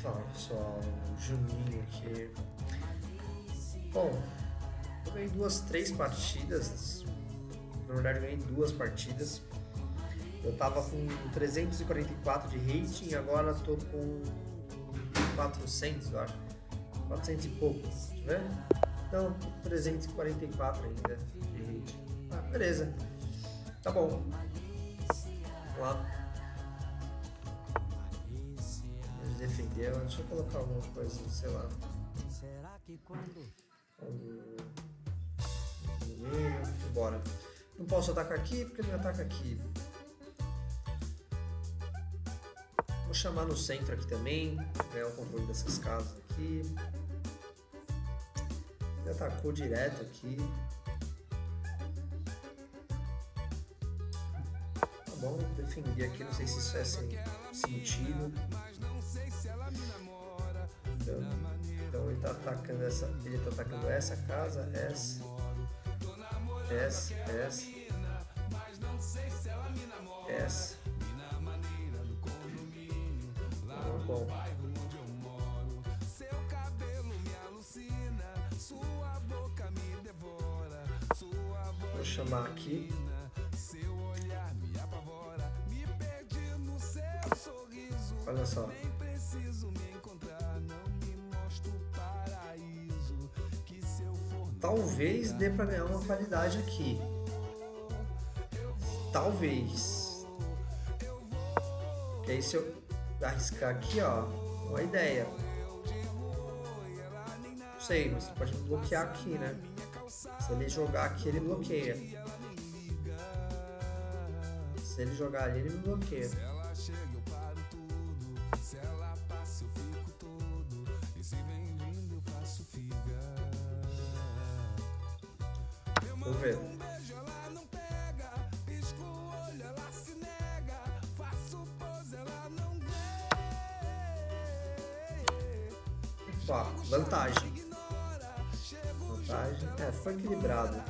Fala pessoal, Juninho aqui. Bom, eu ganhei três partidas. Na verdade, eu ganhei 2 partidas. Eu tava com 344 de rating, agora tô com 400, eu acho. 400 e pouco, deixa eu ver. Não, 344 ainda de rating. Ah, beleza. Tá bom. Vamos lá. Defendeu. Deixa eu colocar alguma coisa, sei lá. Bora. Não posso atacar aqui porque não ataca aqui. Vou chamar no centro aqui também, ganhar o controle dessas casas aqui. Ele atacou direto aqui. Tá bom, defender aqui, não sei se isso é sem sentido. Então ele tá atacando essa casa, essa. Bom. Vou chamar aqui. Olha só. Talvez dê pra ganhar uma qualidade aqui. Talvez. Que aí se eu arriscar aqui, ó, uma ideia. Não sei, mas você pode bloquear aqui, né? Se ele jogar aqui, ele bloqueia. Se ele jogar ali, ele me bloqueia. Vamos ver. Ó, vantagem. É, foi equilibrado.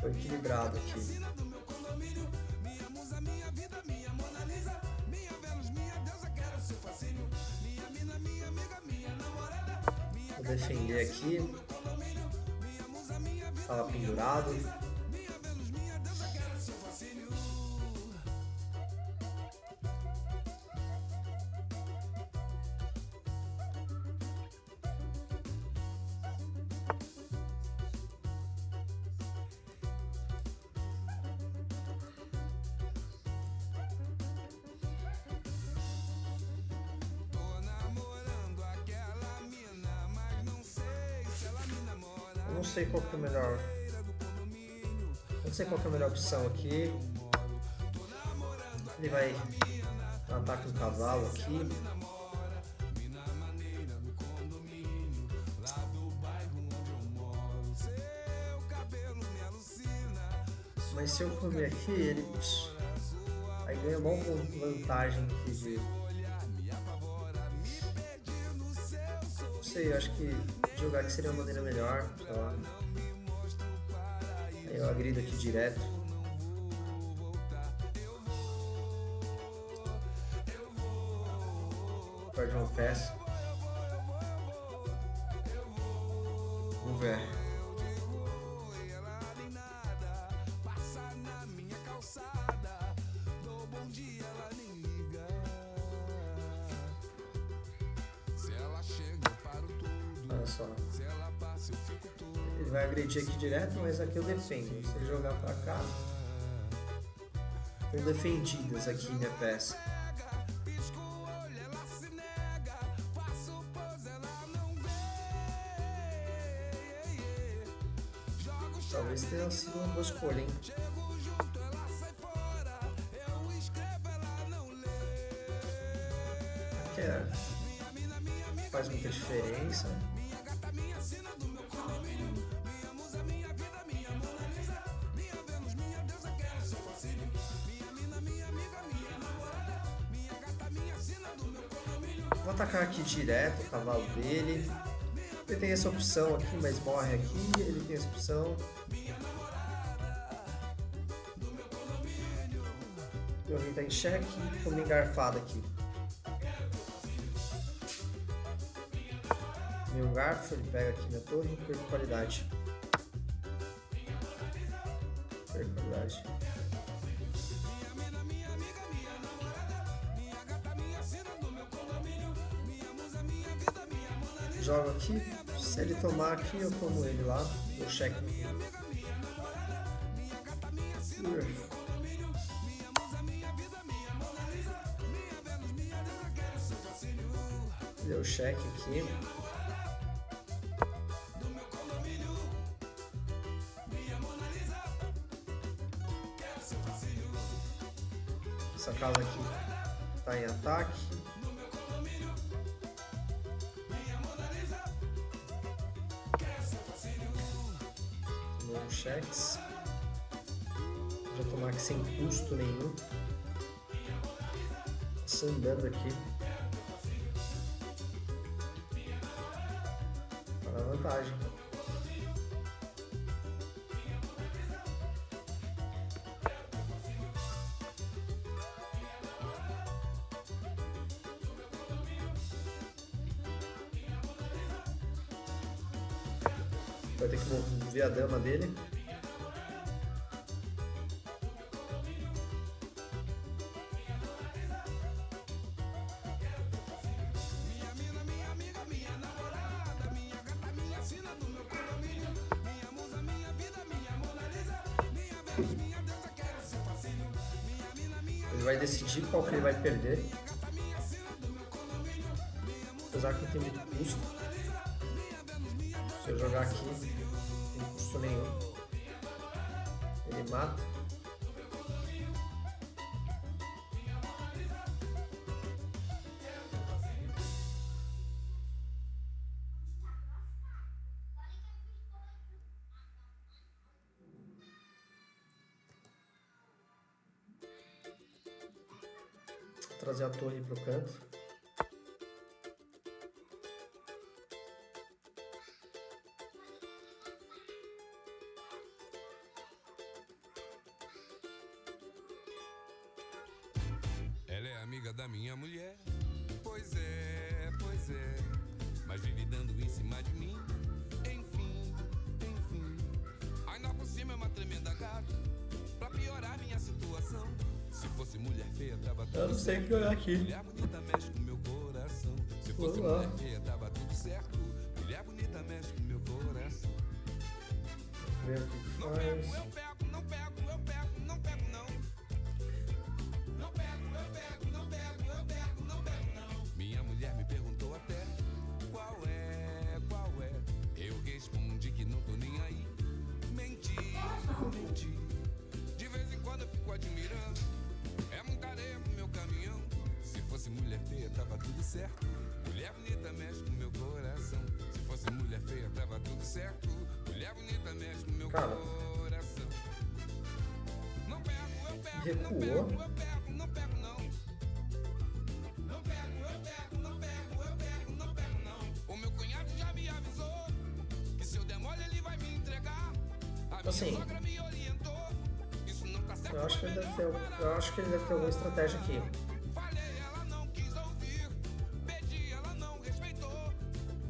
Foi equilibrado aqui. Vou defender aqui. Tava pendurado. Não sei qual que é o melhor. Não sei qual que é a melhor opção aqui. Ele vai atacar o cavalo aqui. Mas se eu comer aqui, ele aí ganha uma vantagem aqui de. Não sei, eu acho que jogar aqui seria uma maneira melhor, sei lá. Aí eu agrido aqui direto. Perde uma peça. Vamos ver. Olha só. Ele vai agredir aqui direto, mas aqui eu defendo. Se ele jogar pra cá, estão defendidas aqui minha peça. Talvez tenha sido uma boa escolha, hein? Aqui faz muita diferença. Vou atacar aqui direto o cavalo dele. Ele tem essa opção aqui, mas morre aqui. Ele tem essa opção. Meu rei tá em xeque e tomei garfada aqui. Meu garfo, ele pega aqui na torre e perco qualidade. Perco qualidade. Jogo aqui. Se ele tomar aqui, eu tomo ele lá. Eu cheque. Deu cheque aqui. Essa casa aqui tá em ataque. Novo cheques. Já tomar aqui sem custo nenhum. Andando aqui. Para a vantagem. Vai ter que ver a dama dele. Ele vai decidir qual que ele vai perder. Apesar que não tem muito custo. Se eu jogar aqui, não tem custo nenhum. Ele mata. Vou trazer a torre para o canto. Ela é amiga da minha mulher. Pois é, mas vive dando em cima de mim. Enfim, ainda por cima é uma tremenda gata. Pra piorar minha situação. Se fosse mulher feia, tava tudo certo. Eu não sei o que olhar aqui. Mulher bonita mexe com meu coração. Se fosse mulher feia, tava tudo certo. Mulher bonita mexe com meu coração. Ver o que Não faz. pego, eu pego, não pego, eu pego, não pego não. Não pego, eu pego, não pego, eu pego, não pego não. Minha mulher me perguntou até qual é. Eu respondi que não tô nem aí. Menti. De vez em quando eu fico admirando. É muita areia pro meu caminhão. Se fosse mulher feia, tava tudo certo. Mulher bonita mexe com meu coração. Se fosse mulher feia, tava tudo certo. Mulher bonita mexe com meu coração. Não pego, eu pego, não pego, eu pego, não pego não. Não pego, eu pego, não pego, eu pego, não pego não. O meu cunhado já me avisou que se eu der mole ele vai me entregar. A minha sogra me orientou. Isso não tá certo. Eu acho que ele deve ter alguma estratégia aqui. Falei, ela não quis ouvir. Pedi, ela não respeitou.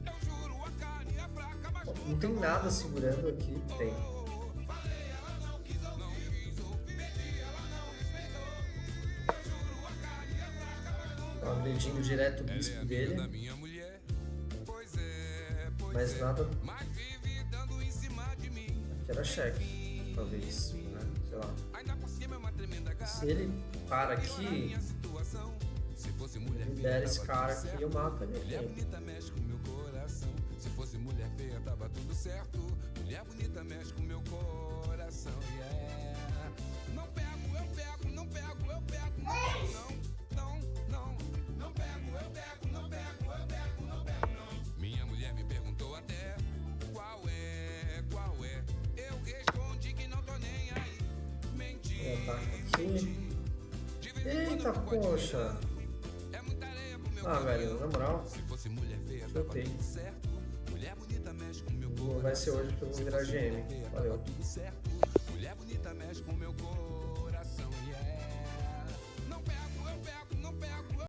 Eu juro, a carne é fraca, mas Não tem nada segurando aqui. Tem. falei, ela não quis ouvir. Pedi, ela não respeitou. Eu juro, a carne é fraca, mas não. Tá agredindo direto o bispo dele. Da minha mulher. Pois é, Mas nada. mas vive dando em cima de mim. Aqui era cheque. Talvez. Né? Sei lá. Ainda por cima é uma tremenda gata. Se ele para aqui, Situação. Se fosse mulher libera esse cara aqui e eu mato ele Mulher aqui. bonita mexe com meu coração. Se fosse mulher feia, tava tudo certo. Mulher bonita mexe com meu coração. Yeah. Não pego, eu pego, não pego, eu pego, não pego, não. Não pego, eu pego, não pego, eu pego, não pego, não. Minha mulher me perguntou até qual é. Eu respondi que não tô nem aí. Menti. Aqui. Eita, poxa. É muita areia pro meu Ah, velho, na moral. Se fosse mulher feia, tava Chutei. tudo certo. Mulher bonita mexe com meu Não vai ser hoje que eu vou virar GM. Valeu. tudo certo. Mulher bonita mexe com meu corpo.